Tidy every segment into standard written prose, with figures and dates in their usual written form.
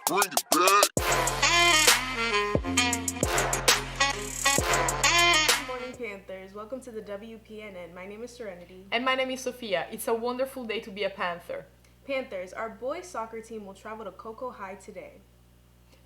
Bring it back. Good morning, Panthers. Welcome to the WPNN. My name is Serenity. And my name is Sophia. It's a wonderful day to be a Panther. Panthers, our boys soccer team will travel to Cocoa High today.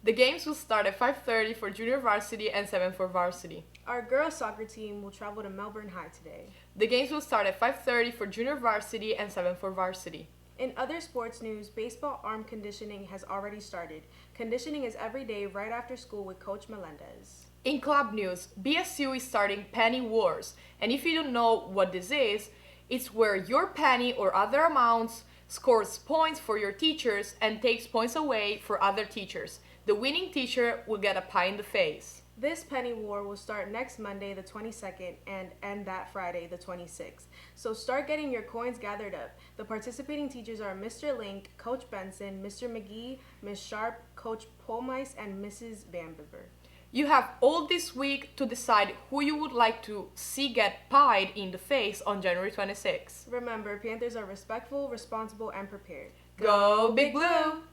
The games will start at 5:30 for junior varsity and 7 for varsity. Our girls soccer team will travel to Melbourne High today. The games will start at 5:30 for junior varsity and 7 for varsity. In other sports news, baseball arm conditioning has already started. Conditioning is every day right after school with Coach Melendez. In club news, BSU is starting Penny Wars. And if you don't know what this is, it's where your penny or other amounts scores points for your teachers and takes points away for other teachers. The winning teacher will get a pie in the face. This penny war will start next Monday, the 22nd, and end that Friday, the 26th. So start getting your coins gathered up. The participating teachers are Mr. Link, Coach Benson, Mr. McGee, Ms. Sharp, Coach Polmeis, and Mrs. Van Bibber. You have all this week to decide who you would like to see get pied in the face on January 26th. Remember, Panthers are respectful, responsible, and prepared. Go Big Blue!